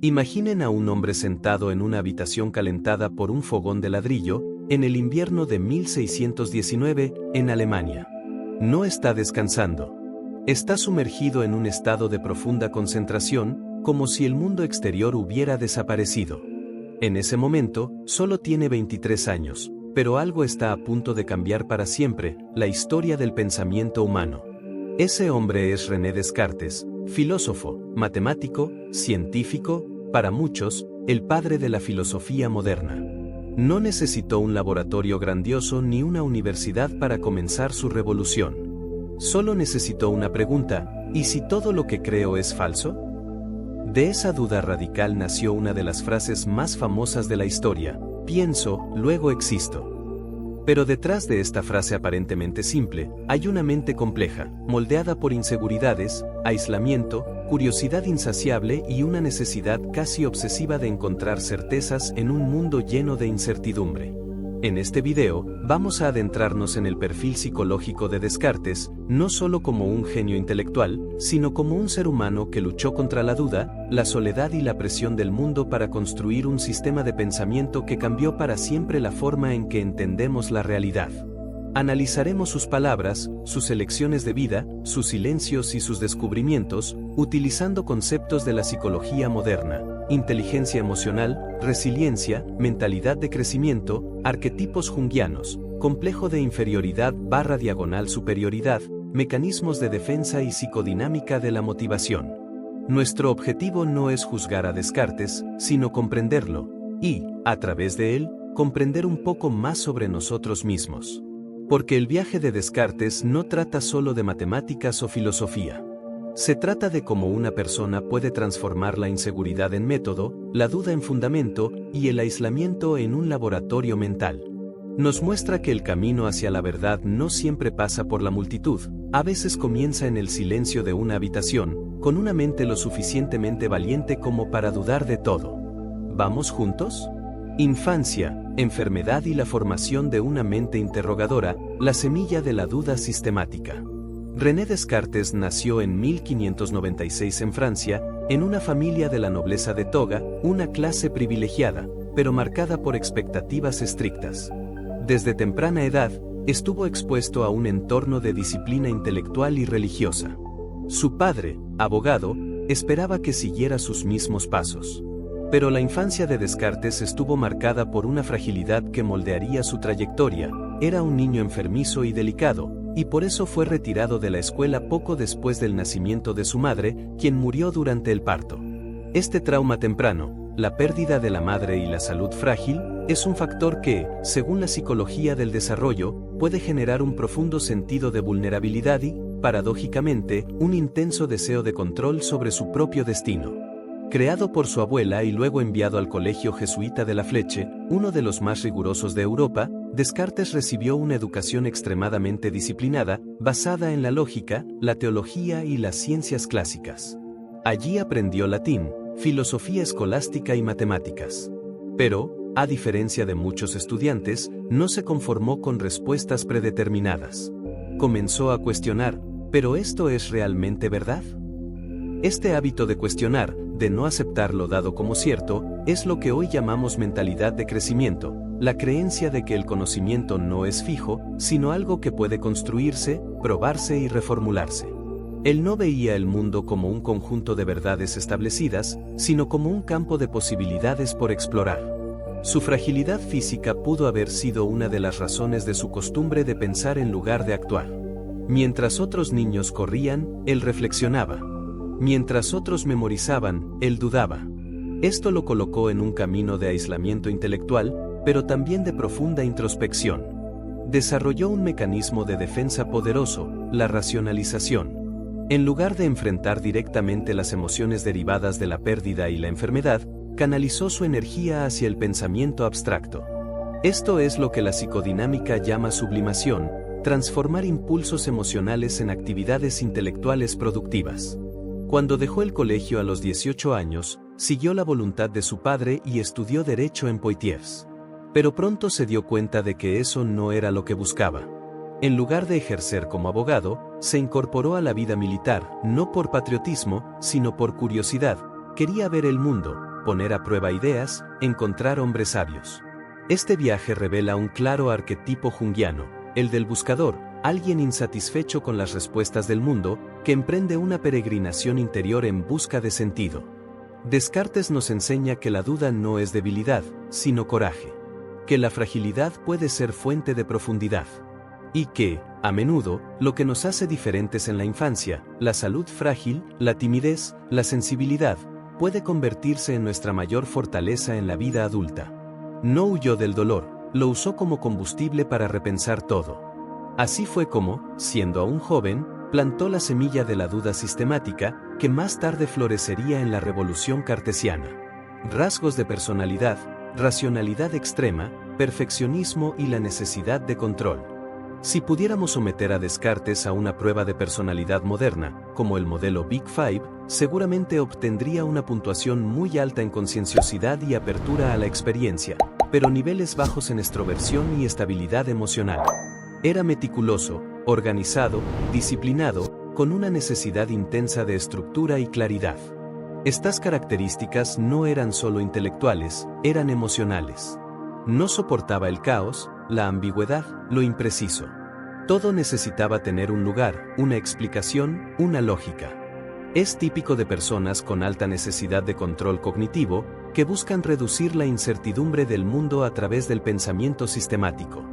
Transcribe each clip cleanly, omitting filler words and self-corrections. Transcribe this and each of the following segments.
Imaginen a un hombre sentado en una habitación calentada por un fogón de ladrillo, en el invierno de 1619, en Alemania. No está descansando. Está sumergido en un estado de profunda concentración, como si el mundo exterior hubiera desaparecido. En ese momento, solo tiene 23 años, pero algo está a punto de cambiar para siempre, la historia del pensamiento humano. Ese hombre es René Descartes, filósofo, matemático, científico, para muchos, el padre de la filosofía moderna. No necesitó un laboratorio grandioso ni una universidad para comenzar su revolución. Solo necesitó una pregunta: ¿y si todo lo que creo es falso? De esa duda radical nació una de las frases más famosas de la historia: pienso, luego existo. Pero detrás de esta frase aparentemente simple, hay una mente compleja, moldeada por inseguridades, aislamiento, curiosidad insaciable y una necesidad casi obsesiva de encontrar certezas en un mundo lleno de incertidumbre. En este video, vamos a adentrarnos en el perfil psicológico de Descartes, no solo como un genio intelectual, sino como un ser humano que luchó contra la duda, la soledad y la presión del mundo para construir un sistema de pensamiento que cambió para siempre la forma en que entendemos la realidad. Analizaremos sus palabras, sus elecciones de vida, sus silencios y sus descubrimientos, utilizando conceptos de la psicología moderna: inteligencia emocional, resiliencia, mentalidad de crecimiento, arquetipos junguianos, complejo de inferioridad/superioridad, mecanismos de defensa y psicodinámica de la motivación. Nuestro objetivo no es juzgar a Descartes, sino comprenderlo, y, a través de él, comprender un poco más sobre nosotros mismos. Porque el viaje de Descartes no trata solo de matemáticas o filosofía. Se trata de cómo una persona puede transformar la inseguridad en método, la duda en fundamento y el aislamiento en un laboratorio mental. Nos muestra que el camino hacia la verdad no siempre pasa por la multitud, a veces comienza en el silencio de una habitación, con una mente lo suficientemente valiente como para dudar de todo. ¿Vamos juntos? Infancia, enfermedad y la formación de una mente interrogadora, la semilla de la duda sistemática. René Descartes nació en 1596 en Francia, en una familia de la nobleza de toga, una clase privilegiada, pero marcada por expectativas estrictas. Desde temprana edad, estuvo expuesto a un entorno de disciplina intelectual y religiosa. Su padre, abogado, esperaba que siguiera sus mismos pasos. Pero la infancia de Descartes estuvo marcada por una fragilidad que moldearía su trayectoria. Era un niño enfermizo y delicado, y por eso fue retirado de la escuela poco después del nacimiento de su madre, quien murió durante el parto. Este trauma temprano, la pérdida de la madre y la salud frágil, es un factor que, según la psicología del desarrollo, puede generar un profundo sentido de vulnerabilidad y, paradójicamente, un intenso deseo de control sobre su propio destino. Creado por su abuela y luego enviado al colegio jesuita de La Fleche, uno de los más rigurosos de Europa, Descartes recibió una educación extremadamente disciplinada, basada en la lógica, la teología y las ciencias clásicas. Allí aprendió latín, filosofía escolástica y matemáticas. Pero, a diferencia de muchos estudiantes, no se conformó con respuestas predeterminadas. Comenzó a cuestionar: ¿pero esto es realmente verdad? Este hábito de cuestionar, de no aceptar lo dado como cierto, es lo que hoy llamamos mentalidad de crecimiento, la creencia de que el conocimiento no es fijo, sino algo que puede construirse, probarse y reformularse. Él no veía el mundo como un conjunto de verdades establecidas, sino como un campo de posibilidades por explorar. Su fragilidad física pudo haber sido una de las razones de su costumbre de pensar en lugar de actuar. Mientras otros niños corrían, él reflexionaba. Mientras otros memorizaban, él dudaba. Esto lo colocó en un camino de aislamiento intelectual, pero también de profunda introspección. Desarrolló un mecanismo de defensa poderoso, la racionalización. En lugar de enfrentar directamente las emociones derivadas de la pérdida y la enfermedad, canalizó su energía hacia el pensamiento abstracto. Esto es lo que la psicodinámica llama sublimación, transformar impulsos emocionales en actividades intelectuales productivas. Cuando dejó el colegio a los 18 años, siguió la voluntad de su padre y estudió Derecho en Poitiers. Pero pronto se dio cuenta de que eso no era lo que buscaba. En lugar de ejercer como abogado, se incorporó a la vida militar, no por patriotismo, sino por curiosidad. Quería ver el mundo, poner a prueba ideas, encontrar hombres sabios. Este viaje revela un claro arquetipo junguiano, el del buscador, alguien insatisfecho con las respuestas del mundo, que emprende una peregrinación interior en busca de sentido. Descartes nos enseña que la duda no es debilidad, sino coraje. Que la fragilidad puede ser fuente de profundidad. Y que, a menudo, lo que nos hace diferentes en la infancia, la salud frágil, la timidez, la sensibilidad, puede convertirse en nuestra mayor fortaleza en la vida adulta. No huyó del dolor, lo usó como combustible para repensar todo. Así fue como, siendo aún joven, plantó la semilla de la duda sistemática, que más tarde florecería en la revolución cartesiana. Rasgos de personalidad, racionalidad extrema, perfeccionismo y la necesidad de control. Si pudiéramos someter a Descartes a una prueba de personalidad moderna, como el modelo Big Five, seguramente obtendría una puntuación muy alta en concienciosidad y apertura a la experiencia, pero niveles bajos en extroversión y estabilidad emocional. Era meticuloso, organizado, disciplinado, con una necesidad intensa de estructura y claridad. Estas características no eran solo intelectuales, eran emocionales. No soportaba el caos, la ambigüedad, lo impreciso. Todo necesitaba tener un lugar, una explicación, una lógica. Es típico de personas con alta necesidad de control cognitivo, que buscan reducir la incertidumbre del mundo a través del pensamiento sistemático.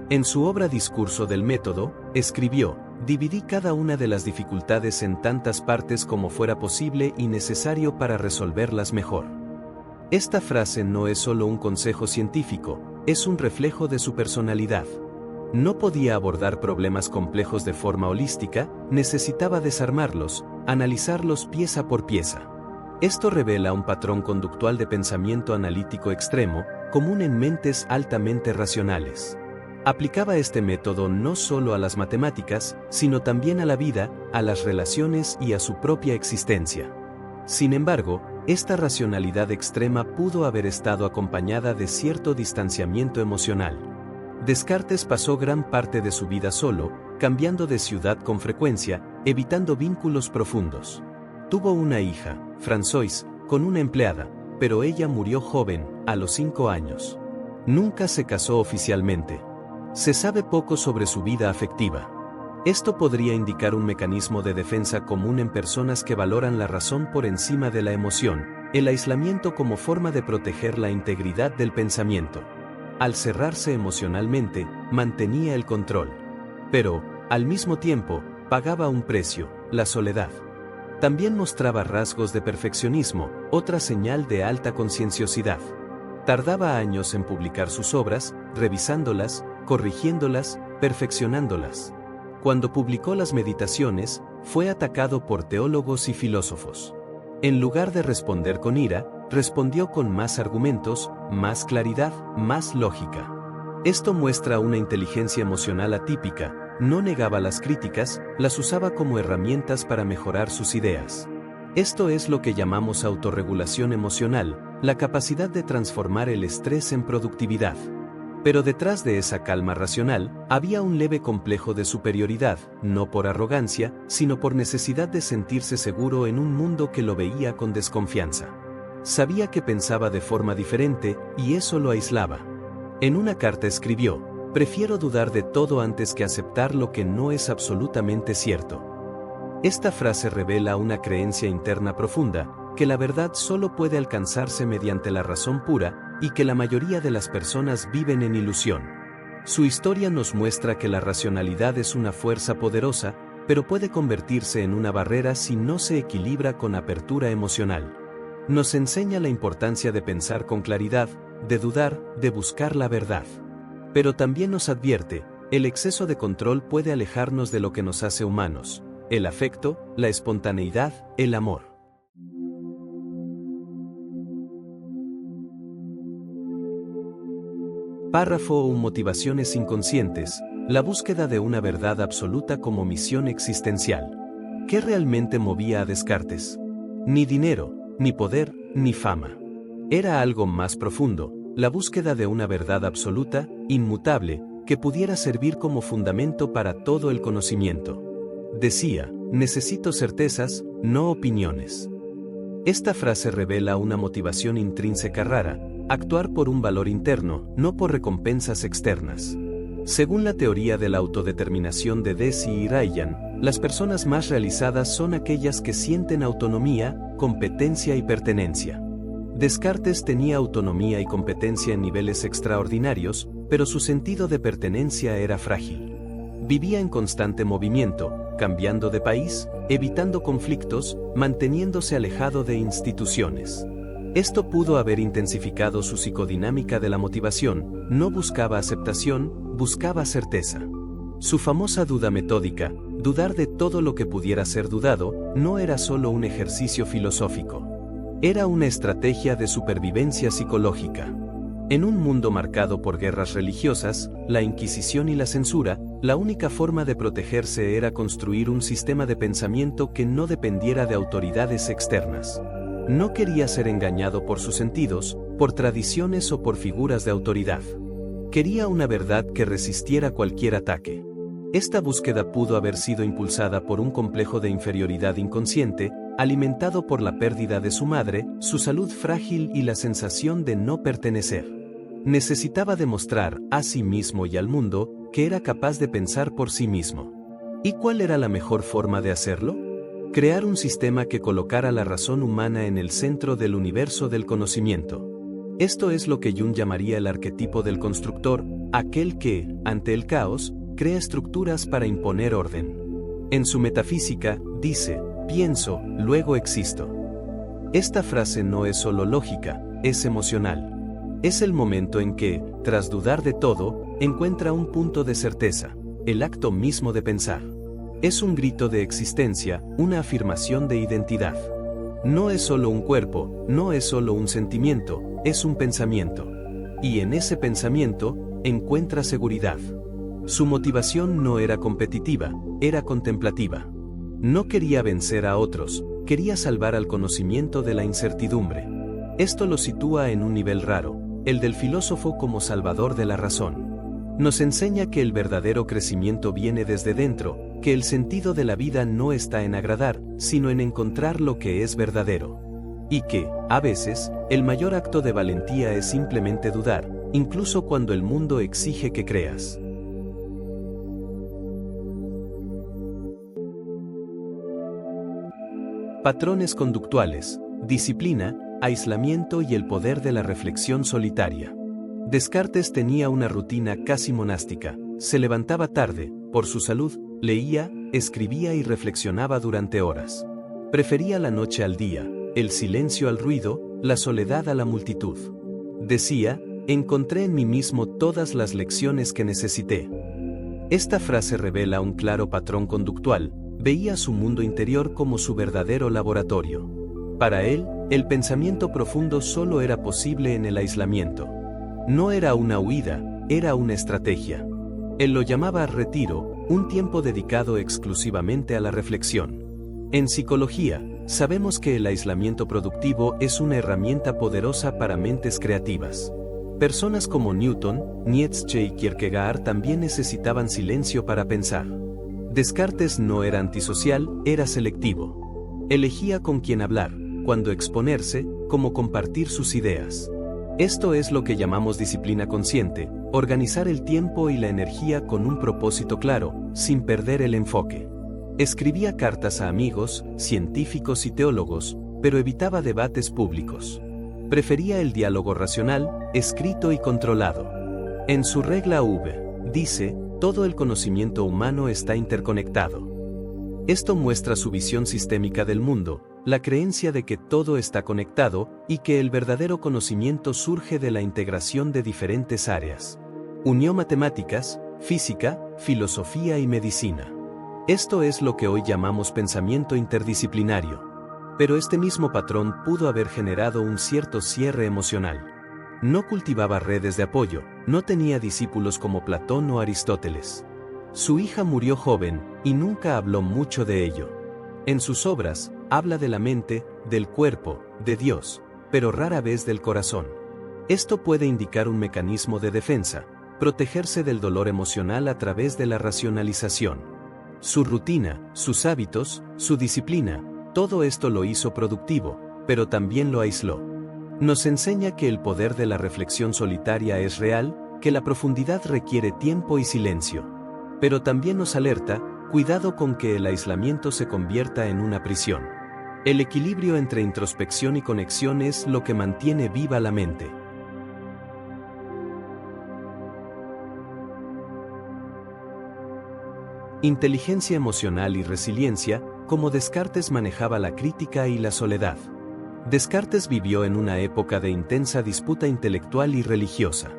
En su obra Discurso del Método, escribió: «Dividí cada una de las dificultades en tantas partes como fuera posible y necesario para resolverlas mejor». Esta frase no es solo un consejo científico, es un reflejo de su personalidad. No podía abordar problemas complejos de forma holística, necesitaba desarmarlos, analizarlos pieza por pieza. Esto revela un patrón conductual de pensamiento analítico extremo, común en mentes altamente racionales. Aplicaba este método no solo a las matemáticas, sino también a la vida, a las relaciones y a su propia existencia. Sin embargo, esta racionalidad extrema pudo haber estado acompañada de cierto distanciamiento emocional. Descartes pasó gran parte de su vida solo, cambiando de ciudad con frecuencia, evitando vínculos profundos. Tuvo una hija, Françoise, con una empleada, pero ella murió joven, a los 5 años. Nunca se casó oficialmente. Se sabe poco sobre su vida afectiva. Esto podría indicar un mecanismo de defensa común en personas que valoran la razón por encima de la emoción, el aislamiento como forma de proteger la integridad del pensamiento. Al cerrarse emocionalmente, mantenía el control. Pero, al mismo tiempo, pagaba un precio, la soledad. También mostraba rasgos de perfeccionismo, otra señal de alta concienciosidad. Tardaba años en publicar sus obras, revisándolas, corrigiéndolas, perfeccionándolas. Cuando publicó las Meditaciones, fue atacado por teólogos y filósofos. En lugar de responder con ira, respondió con más argumentos, más claridad, más lógica. Esto muestra una inteligencia emocional atípica, no negaba las críticas, las usaba como herramientas para mejorar sus ideas. Esto es lo que llamamos autorregulación emocional, la capacidad de transformar el estrés en productividad. Pero detrás de esa calma racional, había un leve complejo de superioridad, no por arrogancia, sino por necesidad de sentirse seguro en un mundo que lo veía con desconfianza. Sabía que pensaba de forma diferente, y eso lo aislaba. En una carta escribió: «Prefiero dudar de todo antes que aceptar lo que no es absolutamente cierto». Esta frase revela una creencia interna profunda, que la verdad solo puede alcanzarse mediante la razón pura, y que la mayoría de las personas viven en ilusión. Su historia nos muestra que la racionalidad es una fuerza poderosa, pero puede convertirse en una barrera si no se equilibra con apertura emocional. Nos enseña la importancia de pensar con claridad, de dudar, de buscar la verdad. Pero también nos advierte: el exceso de control puede alejarnos de lo que nos hace humanos, el afecto, la espontaneidad, el amor. Párrafo 1. Motivaciones inconscientes, la búsqueda de una verdad absoluta como misión existencial. ¿Qué realmente movía a Descartes? Ni dinero, ni poder, ni fama. Era algo más profundo, la búsqueda de una verdad absoluta, inmutable, que pudiera servir como fundamento para todo el conocimiento. Decía: «Necesito certezas, no opiniones». Esta frase revela una motivación intrínseca rara: actuar por un valor interno, no por recompensas externas. Según la teoría de la autodeterminación de Deci y Ryan, las personas más realizadas son aquellas que sienten autonomía, competencia y pertenencia. Descartes tenía autonomía y competencia en niveles extraordinarios, pero su sentido de pertenencia era frágil. Vivía en constante movimiento, cambiando de país, evitando conflictos, manteniéndose alejado de instituciones. Esto pudo haber intensificado su psicodinámica de la motivación: no buscaba aceptación, buscaba certeza. Su famosa duda metódica, dudar de todo lo que pudiera ser dudado, no era solo un ejercicio filosófico. Era una estrategia de supervivencia psicológica. En un mundo marcado por guerras religiosas, la Inquisición y la censura, la única forma de protegerse era construir un sistema de pensamiento que no dependiera de autoridades externas. No quería ser engañado por sus sentidos, por tradiciones o por figuras de autoridad. Quería una verdad que resistiera cualquier ataque. Esta búsqueda pudo haber sido impulsada por un complejo de inferioridad inconsciente, alimentado por la pérdida de su madre, su salud frágil y la sensación de no pertenecer. Necesitaba demostrar a sí mismo y al mundo que era capaz de pensar por sí mismo. ¿Y cuál era la mejor forma de hacerlo? Crear un sistema que colocara la razón humana en el centro del universo del conocimiento. Esto es lo que Jung llamaría el arquetipo del constructor, aquel que, ante el caos, crea estructuras para imponer orden. En su metafísica, dice: pienso, luego existo. Esta frase no es solo lógica, es emocional. Es el momento en que, tras dudar de todo, encuentra un punto de certeza, el acto mismo de pensar. Es un grito de existencia, una afirmación de identidad. No es solo un cuerpo, no es solo un sentimiento, es un pensamiento. Y en ese pensamiento, encuentra seguridad. Su motivación no era competitiva, era contemplativa. No quería vencer a otros, quería salvar al conocimiento de la incertidumbre. Esto lo sitúa en un nivel raro, el del filósofo como salvador de la razón. Nos enseña que el verdadero crecimiento viene desde dentro, que el sentido de la vida no está en agradar, sino en encontrar lo que es verdadero. Y que, a veces, el mayor acto de valentía es simplemente dudar, incluso cuando el mundo exige que creas. Patrones conductuales, disciplina, aislamiento y el poder de la reflexión solitaria. Descartes tenía una rutina casi monástica. Se levantaba tarde, por su salud, leía, escribía y reflexionaba durante horas. Prefería la noche al día, el silencio al ruido, la soledad a la multitud. Decía: encontré en mí mismo todas las lecciones que necesité. Esta frase revela un claro patrón conductual. Veía su mundo interior como su verdadero laboratorio. Para él, el pensamiento profundo solo era posible en el aislamiento. No era una huida, era una estrategia. Él lo llamaba retiro, un tiempo dedicado exclusivamente a la reflexión. En psicología, sabemos que el aislamiento productivo es una herramienta poderosa para mentes creativas. Personas como Newton, Nietzsche y Kierkegaard también necesitaban silencio para pensar. Descartes no era antisocial, era selectivo. Elegía con quién hablar, cuándo exponerse, cómo compartir sus ideas. Esto es lo que llamamos disciplina consciente, organizar el tiempo y la energía con un propósito claro, sin perder el enfoque. Escribía cartas a amigos, científicos y teólogos, pero evitaba debates públicos. Prefería el diálogo racional, escrito y controlado. En su regla V, dice: todo el conocimiento humano está interconectado. Esto muestra su visión sistémica del mundo, la creencia de que todo está conectado y que el verdadero conocimiento surge de la integración de diferentes áreas. Unió matemáticas, física, filosofía y medicina. Esto es lo que hoy llamamos pensamiento interdisciplinario. Pero este mismo patrón pudo haber generado un cierto cierre emocional. No cultivaba redes de apoyo, no tenía discípulos como Platón o Aristóteles. Su hija murió joven, y nunca habló mucho de ello. En sus obras, habla de la mente, del cuerpo, de Dios, pero rara vez del corazón. Esto puede indicar un mecanismo de defensa, protegerse del dolor emocional a través de la racionalización. Su rutina, sus hábitos, su disciplina, todo esto lo hizo productivo, pero también lo aisló. Nos enseña que el poder de la reflexión solitaria es real, que la profundidad requiere tiempo y silencio. Pero también nos alerta, cuidado con que el aislamiento se convierta en una prisión. El equilibrio entre introspección y conexión es lo que mantiene viva la mente. Inteligencia emocional y resiliencia, cómo Descartes manejaba la crítica y la soledad. Descartes vivió en una época de intensa disputa intelectual y religiosa.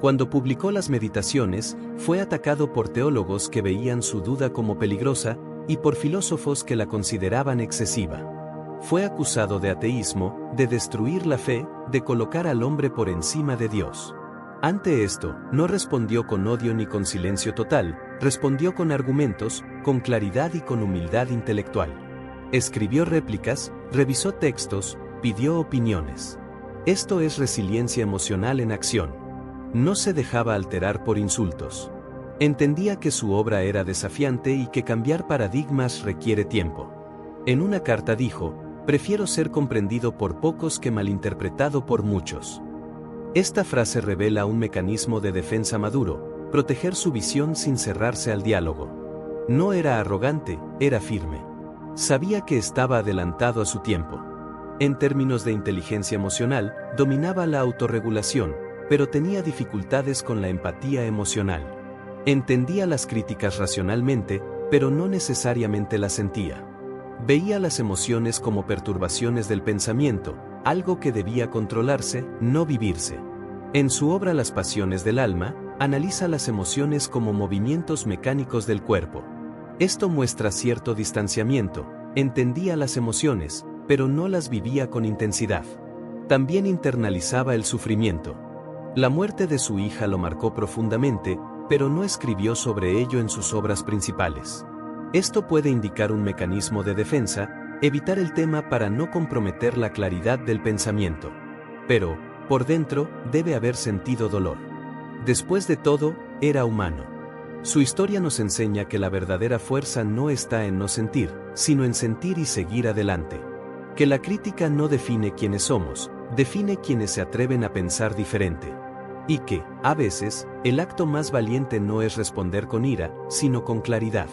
Cuando publicó las Meditaciones, fue atacado por teólogos que veían su duda como peligrosa y por filósofos que la consideraban excesiva. Fue acusado de ateísmo, de destruir la fe, de colocar al hombre por encima de Dios. Ante esto, no respondió con odio ni con silencio total, respondió con argumentos, con claridad y con humildad intelectual. Escribió réplicas, revisó textos, pidió opiniones. Esto es resiliencia emocional en acción. No se dejaba alterar por insultos. Entendía que su obra era desafiante y que cambiar paradigmas requiere tiempo. En una carta dijo: "Prefiero ser comprendido por pocos que malinterpretado por muchos". Esta frase revela un mecanismo de defensa maduro, proteger su visión sin cerrarse al diálogo. No era arrogante, era firme. Sabía que estaba adelantado a su tiempo. En términos de inteligencia emocional, dominaba la autorregulación, pero tenía dificultades con la empatía emocional. Entendía las críticas racionalmente, pero no necesariamente las sentía. Veía las emociones como perturbaciones del pensamiento, algo que debía controlarse, no vivirse. En su obra Las pasiones del alma, analiza las emociones como movimientos mecánicos del cuerpo. Esto muestra cierto distanciamiento, entendía las emociones, pero no las vivía con intensidad. También internalizaba el sufrimiento. La muerte de su hija lo marcó profundamente, pero no escribió sobre ello en sus obras principales. Esto puede indicar un mecanismo de defensa, evitar el tema para no comprometer la claridad del pensamiento. Pero, por dentro, debe haber sentido dolor. Después de todo, era humano. Su historia nos enseña que la verdadera fuerza no está en no sentir, sino en sentir y seguir adelante. Que la crítica no define quiénes somos, define quienes se atreven a pensar diferente. Y que, a veces, el acto más valiente no es responder con ira, sino con claridad.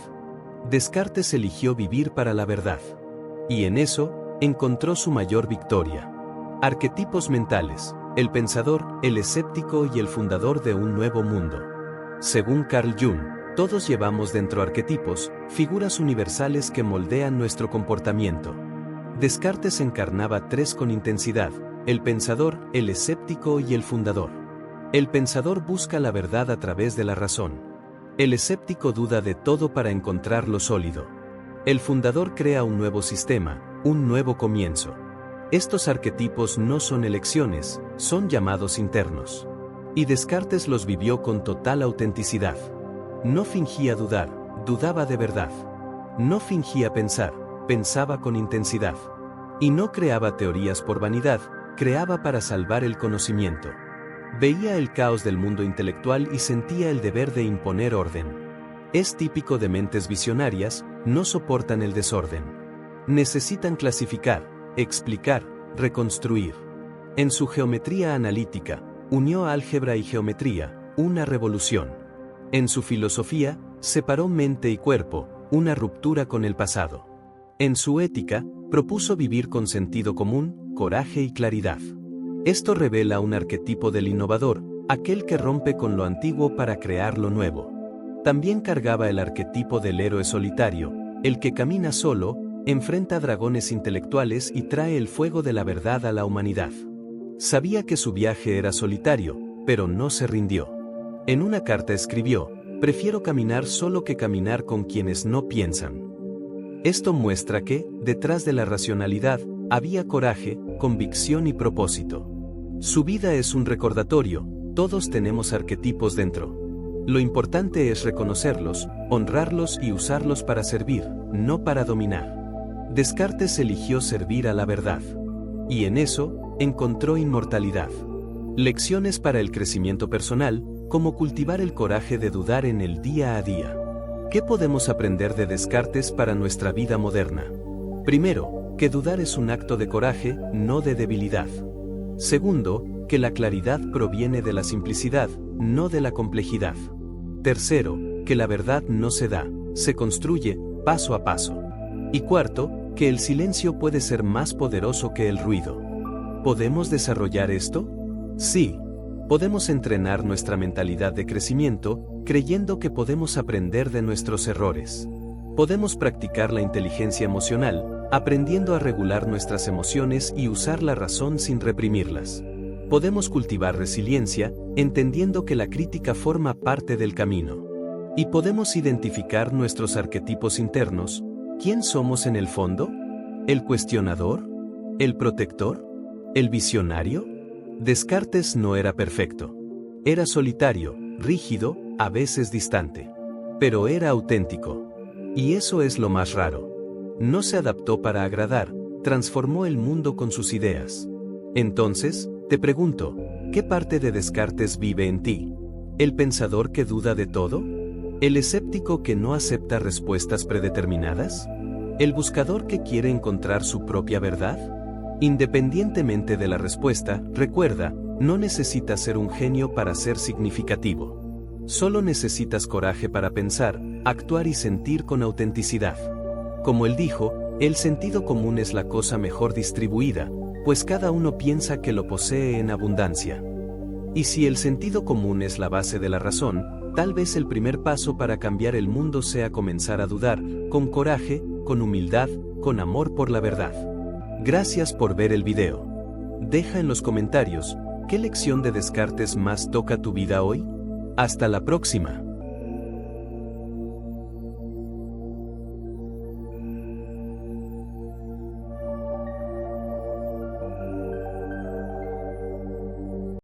Descartes eligió vivir para la verdad. Y en eso, encontró su mayor victoria. Arquetipos mentales: el pensador, el escéptico y el fundador de un nuevo mundo. Según Carl Jung, todos llevamos dentro arquetipos, figuras universales que moldean nuestro comportamiento. Descartes encarnaba tres con intensidad: el pensador, el escéptico y el fundador. El pensador busca la verdad a través de la razón. El escéptico duda de todo para encontrar lo sólido. El fundador crea un nuevo sistema, un nuevo comienzo. Estos arquetipos no son elecciones, son llamados internos. Y Descartes los vivió con total autenticidad. No fingía dudar, dudaba de verdad. No fingía pensar, pensaba con intensidad. Y no creaba teorías por vanidad, creaba para salvar el conocimiento. Veía el caos del mundo intelectual y sentía el deber de imponer orden. Es típico de mentes visionarias, no soportan el desorden. Necesitan clasificar, explicar, reconstruir. En su geometría analítica, unió álgebra y geometría, una revolución. En su filosofía, separó mente y cuerpo, una ruptura con el pasado. En su ética, propuso vivir con sentido común, coraje y claridad. Esto revela un arquetipo del innovador, aquel que rompe con lo antiguo para crear lo nuevo. También cargaba el arquetipo del héroe solitario, el que camina solo, enfrenta dragones intelectuales y trae el fuego de la verdad a la humanidad. Sabía que su viaje era solitario, pero no se rindió. En una carta escribió: "Prefiero caminar solo que caminar con quienes no piensan". Esto muestra que, detrás de la racionalidad, había coraje, convicción y propósito. Su vida es un recordatorio, todos tenemos arquetipos dentro. Lo importante es reconocerlos, honrarlos y usarlos para servir, no para dominar. Descartes eligió servir a la verdad. Y en eso, encontró inmortalidad. Lecciones para el crecimiento personal, como cultivar el coraje de dudar en el día a día. ¿Qué podemos aprender de Descartes para nuestra vida moderna? Primero, que dudar es un acto de coraje, no de debilidad. Segundo, que la claridad proviene de la simplicidad, no de la complejidad. Tercero, que la verdad no se da, se construye, paso a paso. Y cuarto, que el silencio puede ser más poderoso que el ruido. ¿Podemos desarrollar esto? Sí. Podemos entrenar nuestra mentalidad de crecimiento, creyendo que podemos aprender de nuestros errores. Podemos practicar la inteligencia emocional, aprendiendo a regular nuestras emociones y usar la razón sin reprimirlas. Podemos cultivar resiliencia, entendiendo que la crítica forma parte del camino. Y podemos identificar nuestros arquetipos internos. ¿Quién somos en el fondo? ¿El cuestionador? ¿El protector? ¿El visionario? Descartes no era perfecto. Era solitario, rígido, a veces distante. Pero era auténtico. Y eso es lo más raro. No se adaptó para agradar, transformó el mundo con sus ideas. Entonces, te pregunto, ¿qué parte de Descartes vive en ti? ¿El pensador que duda de todo? ¿El escéptico que no acepta respuestas predeterminadas? ¿El buscador que quiere encontrar su propia verdad? Independientemente de la respuesta, recuerda, no necesitas ser un genio para ser significativo. Solo necesitas coraje para pensar, actuar y sentir con autenticidad. Como él dijo, el sentido común es la cosa mejor distribuida, pues cada uno piensa que lo posee en abundancia. Y si el sentido común es la base de la razón, tal vez el primer paso para cambiar el mundo sea comenzar a dudar, con coraje, con humildad, con amor por la verdad. Gracias por ver el video. Deja en los comentarios, ¿qué lección de Descartes más toca tu vida hoy? Hasta la próxima.